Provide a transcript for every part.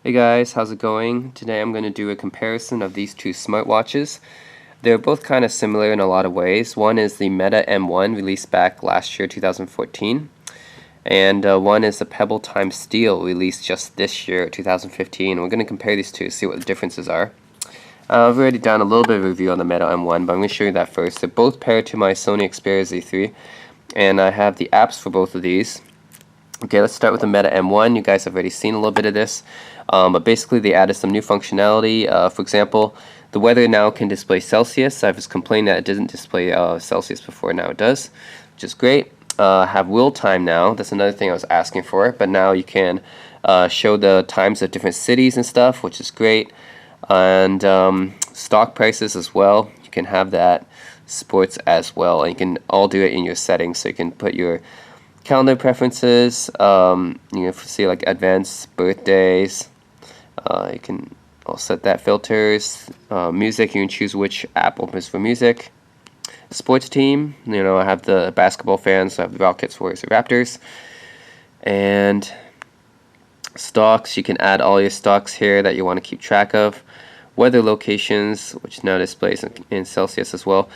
Hey guys, how's it going? Today I'm going to do a comparison of these two smartwatches. They're both kind of similar in a lot of ways. One is the Meta M1 released back last year, 2014. And one is the Pebble Time Steel released just this year, 2015. We're going to compare these two, see what the differences are. I've already done a little bit of a review on the Meta M1, but I'm going to show you that first. They're both paired to my Sony Xperia Z3, and I have the apps for both of these. Okay, let's start with the Meta M1. You guys have already seen a little bit of this, but basically they added some new functionality. For example, the weather now can display Celsius. I was complaining that it didn't display Celsius before, now it does, which is great. Have wheel time now. That's another thing I was asking for, but now you can show the times of different cities and stuff, which is great. And stock prices as well. You can have that, sports as well, and you can all do it in your settings. So you can put your calendar preferences, you can see like advanced birthdays, you can all set that filters, music, you can choose which app opens for music, sports team, you know, I have the basketball fans, so I have the Rockets, Warriors, and Raptors, and stocks, you can add all your stocks here that you want to keep track of, weather locations, which now displays in Celsius as well,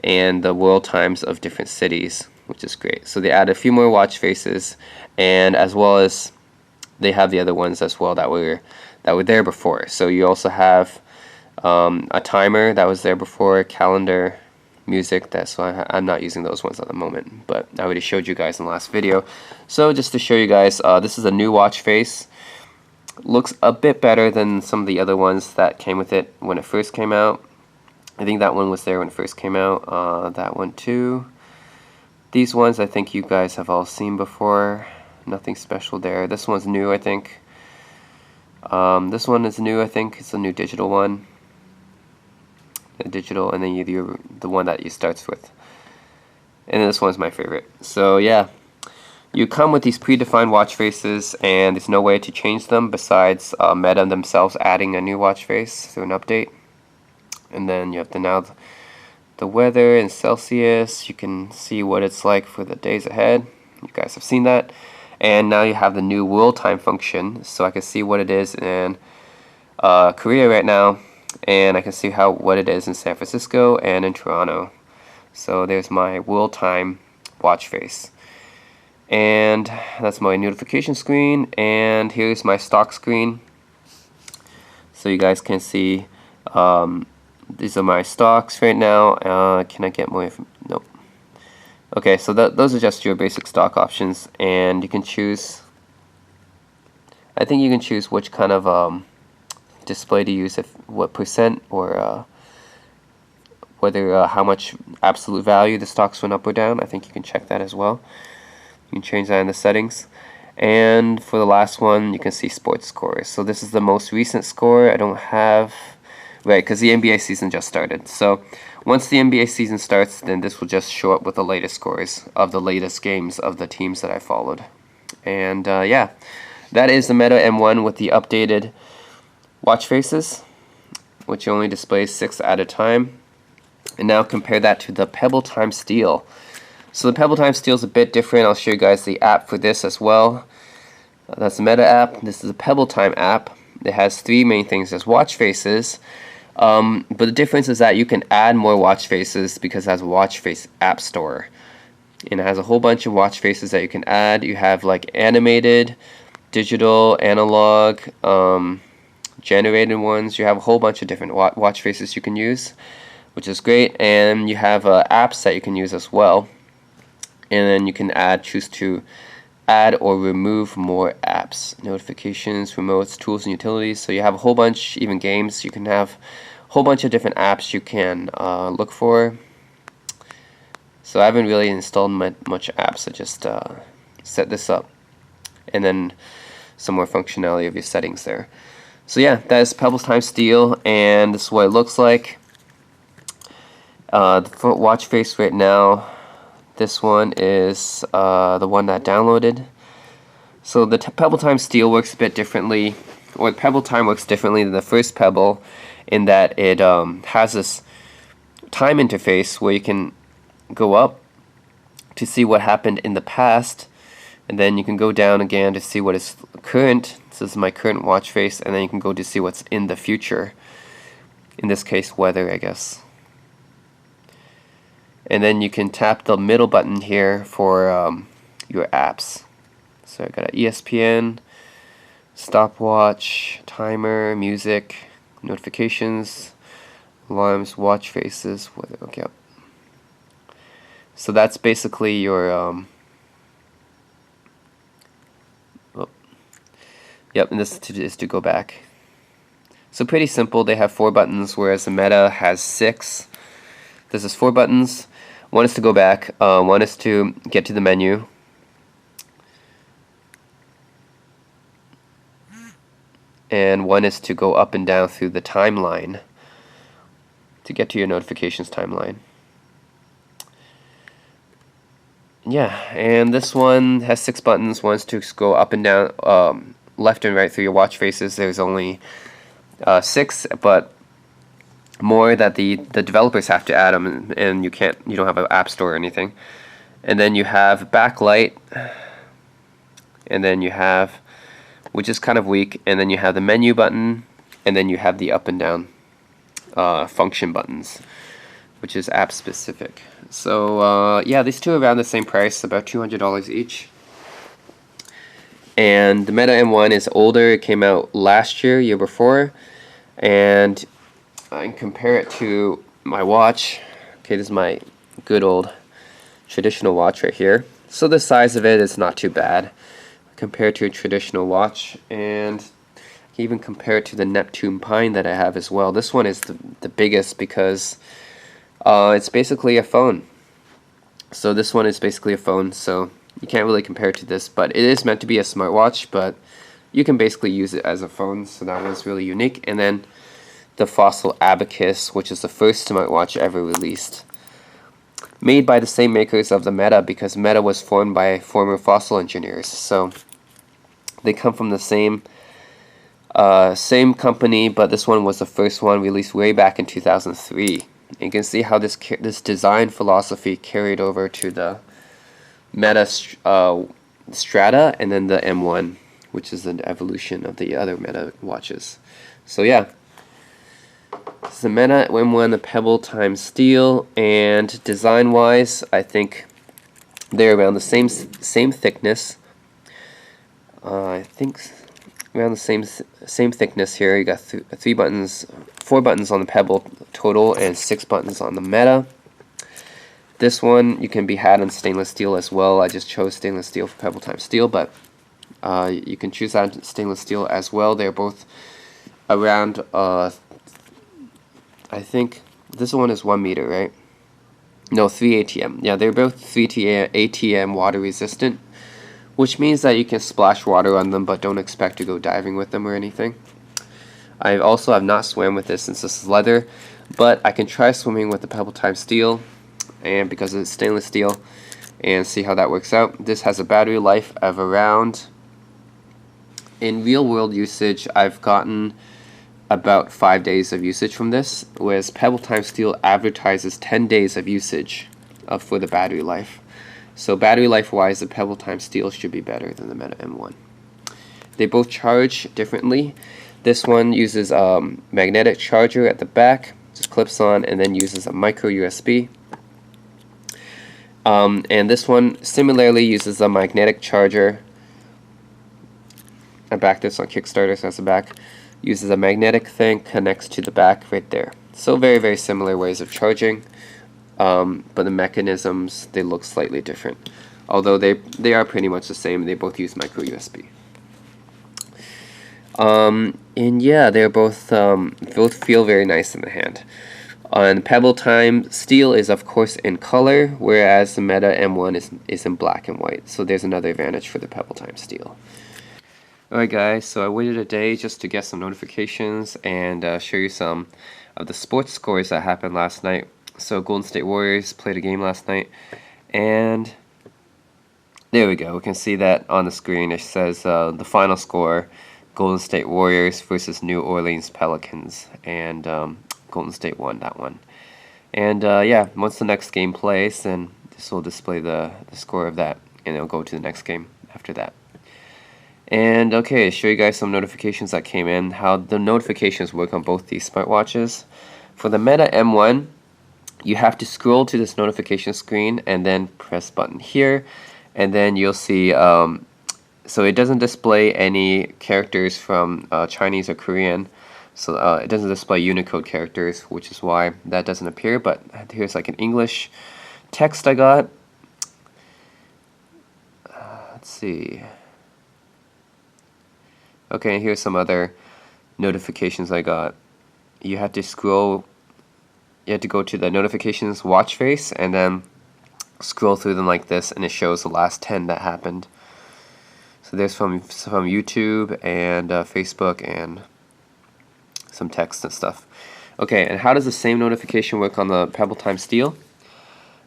and the world times of different cities, which is great. So they added a few more watch faces, and as well as they have the other ones as well that were there before. So you also have a timer that was there before, calendar, music. That's why I'm not using those ones at the moment, but I already showed you guys in the last video. So just to show you guys, this is a new watch face. Looks a bit better than some of the other ones that came with it when it first came out. I think that one was there when it first came out. That one too. These ones I think you guys have all seen before. Nothing special there. This one's new, I think. This one is new, I think. It's a new digital one. The digital, and then you do the one that you starts with. And then this one's my favorite. So yeah, you come with these predefined watch faces, and there's no way to change them besides Meta themselves adding a new watch face through an update. And then you have the weather in Celsius. You can see what it's like for the days ahead. You guys have seen that. And now you have the new world time function, so I can see what it is in Korea right now, and I can see what it is in San Francisco and in Toronto. So there's my world time watch face, and that's my notification screen, and here's my stock screen, so you guys can see these are my stocks right now. Can I get more? Nope. Okay, so those are just your basic stock options, and you can choose, I think you can choose which kind of display to use, what percent, or whether how much absolute value the stocks went up or down. I think you can check that as well. You can change that in the settings. And for the last one, you can see sports scores. So this is the most recent score. I don't have, right, because the NBA season just started. So once the NBA season starts, then this will just show up with the latest scores of the latest games of the teams that I followed. And yeah, that is the Meta M1 with the updated watch faces, which only displays 6 at a time. And now compare that to the Pebble Time Steel. So the Pebble Time Steel is a bit different. I'll show you guys the app for this as well. That's the Meta app. This is a Pebble Time app. It has 3 main things. There's watch faces. But the difference is that you can add more watch faces because it has a watch face app store, and it has a whole bunch of watch faces that you can add. You have like animated, digital, analog, generated ones. You have a whole bunch of different watch faces you can use, which is great. And you have apps that you can use as well, and then you can choose to add or remove more apps, notifications, remotes, tools, and utilities. So you have a whole bunch, even games. You can have a whole bunch of different apps you can look for. So I haven't really installed much apps. I just set this up, and then some more functionality of your settings there. So yeah, that is Pebble Time Steel, and this is what it looks like. The front watch face right now, this one is the one that downloaded. So the Pebble Time Steel works a bit differently, or the Pebble Time works differently than the first Pebble, in that it has this time interface where you can go up to see what happened in the past, And then you can go down again to see what is current. This is my current watch face, and then you can go to see what's in the future. In this case, weather, I guess. And then you can tap the middle button here for your apps. So I got an ESPN, stopwatch, timer, music, notifications, alarms, watch faces, weather. Okay. So that's basically your yep, and this is to go back. So pretty simple. They have 4 buttons, whereas the Meta has 6. This is 4 buttons. One is to go back. One is to get to the menu. And one is to go up and down through the timeline to get to your notifications timeline. Yeah, and this one has 6 buttons. One's to go up and down, left and right through your watch faces. There's only 6, but more that the developers have to add them, and you don't have an app store or anything. And then you have backlight, and then you have, which is kind of weak, and then you have the menu button, and then you have the up and down function buttons, which is app specific. So yeah, these two are around the same price, about $200 each. And the Meta M1 is older. It came out last year before, and I can compare it to my watch. Okay, this is my good old traditional watch right here. So the size of it is not too bad compared to a traditional watch, and I can even compare it to the Neptune Pine that I have as well. This one is the biggest because it's basically a phone. So this one is basically a phone, so you can't really compare it to this, but it is meant to be a smartwatch, but you can basically use it as a phone, so that one's really unique. And then the Fossil Abacus, which is the first smartwatch ever released, made by the same makers of the Meta, because Meta was formed by former Fossil engineers, so they come from the same company, but this one was the first one released way back in 2003. And you can see how this design philosophy carried over to the Meta Strata, and then the M1, which is an evolution of the other Meta watches. So yeah, this is the Meta M1, the Pebble Time Steel, and design-wise, I think they're around the same thickness. I think around the same thickness here. You got 3 buttons, 4 buttons on the Pebble total, and 6 buttons on the Meta. This one you can be had in stainless steel as well. I just chose stainless steel for Pebble Time Steel, but you can choose that in stainless steel as well. They're both around, I think this one is 1 meter, right? No, 3 ATM. Yeah, they're both 3 ATM water resistant, which means that you can splash water on them, but don't expect to go diving with them or anything. I also have not swam with this since this is leather, but I can try swimming with the Pebble Time Steel, and because it's stainless steel, and see how that works out. This has a battery life of around, in real world usage, I've gotten about 5 days of usage from this, whereas Pebble Time Steel advertises 10 days of usage for the battery life. So battery life wise, the Pebble Time Steel should be better than the Meta M1. They both charge differently. This one uses a magnetic charger at the back, just clips on, and then uses a micro USB. And this one similarly uses a magnetic charger. I backed this on Kickstarter, so that's the back. Uses a magnetic thing, connects to the back right there. So very, very similar ways of charging, but the mechanisms, they look slightly different. Although they are pretty much the same. They both use micro USB. And yeah, they're both feel very nice in the hand. And Pebble Time Steel is of course in color, whereas the Meta M1 is in black and white. So there's another advantage for the Pebble Time Steel. Alright guys, so I waited a day just to get some notifications and show you some of the sports scores that happened last night. So Golden State Warriors played a game last night, and there we go. We can see that on the screen. It says the final score, Golden State Warriors versus New Orleans Pelicans, and Golden State won that one. And yeah, once the next game plays, then this will display the score of that, and it'll go to the next game after that. And okay, show you guys some notifications that came in, how the notifications work on both these smartwatches. For the Meta M1, you have to scroll to this notification screen and then press button here, and then you'll see so it doesn't display any characters from Chinese or Korean, so it doesn't display Unicode characters, which is why that doesn't appear. But here's like an English text I got. Let's see. Okay, here's some other notifications I got. You have to scroll. You have to go to the notifications watch face and then scroll through them like this, and it shows the last 10 that happened. So there's from YouTube and Facebook and some text and stuff. Okay, and how does the same notification work on the Pebble Time Steel?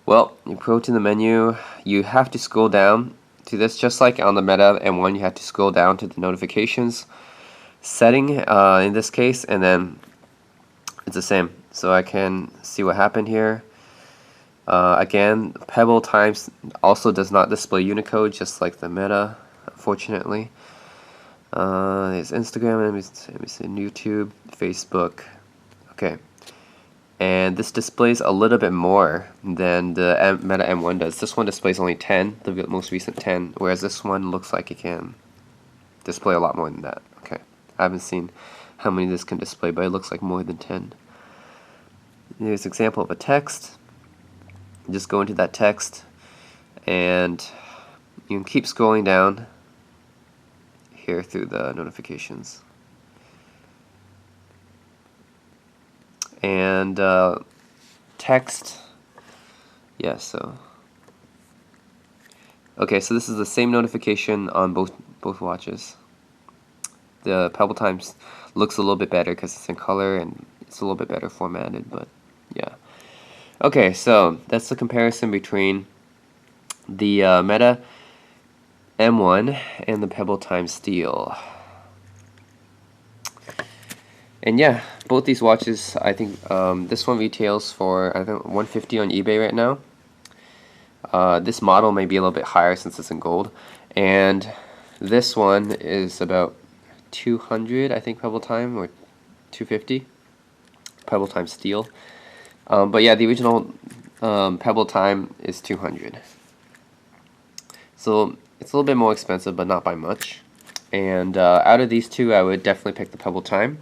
Well, you go to the menu, you have to scroll down to this, just like on the Meta M1, you have to scroll down to the notifications setting in this case, and then it's the same. So I can see what happened here. Again, Pebble Times also does not display Unicode, just like the Meta, unfortunately. There's Instagram, let me see, YouTube, Facebook. Okay, and this displays a little bit more than the Meta M1 does. This one displays only 10, the most recent 10, whereas this one looks like it can display a lot more than that. Okay, I haven't seen how many this can display, but it looks like more than 10. Here's an example of a text. Just go into that text, and you can keep scrolling down here through the notifications. And text, yeah, so okay, so this is the same notification on both watches. The Pebble Times looks a little bit better because it's in color and it's a little bit better formatted, but yeah. Okay, so that's the comparison between the Meta M1 and the Pebble Time Steel. And yeah, both these watches, I think this one retails for, I think, $150 on eBay right now. This model may be a little bit higher since it's in gold, and this one is about 200, I think, Pebble Time, or 250 Pebble Time Steel. But yeah, the original Pebble Time is 200. So it's a little bit more expensive, but not by much. And out of these two, I would definitely pick the Pebble Time.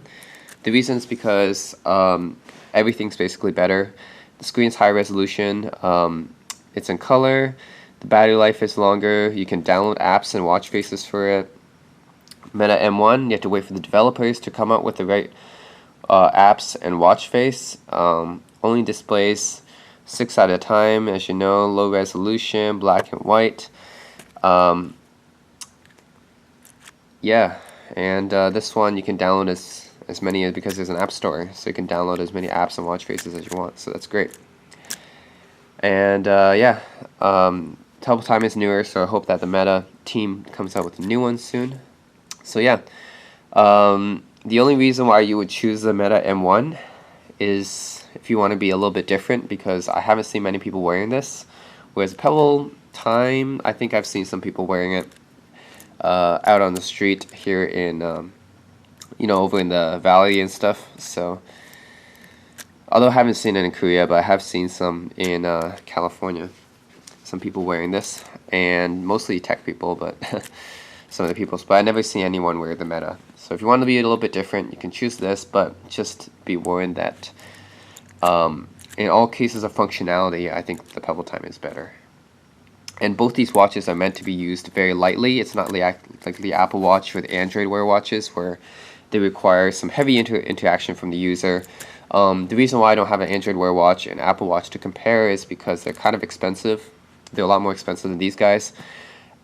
The reason is because everything's basically better. The screen's high resolution, it's in color, the battery life is longer, you can download apps and watch faces for it. Meta M1, you have to wait for the developers to come out with the right apps and watch face. Only displays 6 at a time, as you know, low resolution, black and white. Yeah, and this one you can download as many, because there's an app store, so you can download as many apps and watch faces as you want, so that's great. And yeah, Pebble Time is newer, so I hope that the Meta team comes out with a new one soon. So yeah, the only reason why you would choose the Meta M1 is if you want to be a little bit different, because I haven't seen many people wearing this, whereas Pebble Time, I think I've seen some people wearing it out on the street here in you know, over in the valley and stuff. So although I haven't seen it in Korea, but I have seen some in California, some people wearing this, and mostly tech people, but some of the people, but I never seen anyone wear the Meta. So if you want to be a little bit different, you can choose this, but just be warned that in all cases of functionality, I think the Pebble Time is better. And both these watches are meant to be used very lightly. It's not like the Apple Watch or the Android Wear watches, where they require some heavy interaction from the user. The reason why I don't have an Android Wear watch and Apple Watch to compare is because they're kind of expensive. They're a lot more expensive than these guys,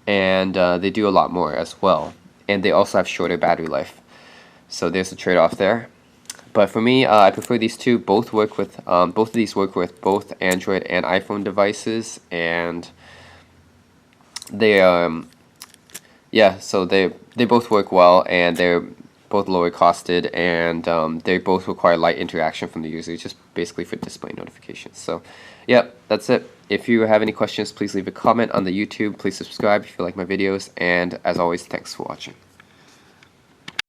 and they do a lot more as well. And they also have shorter battery life. So there's a trade-off there. But for me, I prefer these two. Both of these work with both Android and iPhone devices, and they yeah, so they both work well, and they're both lower costed, and they both require light interaction from the user, just basically for display notifications. So yeah, that's it. If you have any questions, please leave a comment on the YouTube. Please subscribe if you like my videos. And as always, thanks for watching.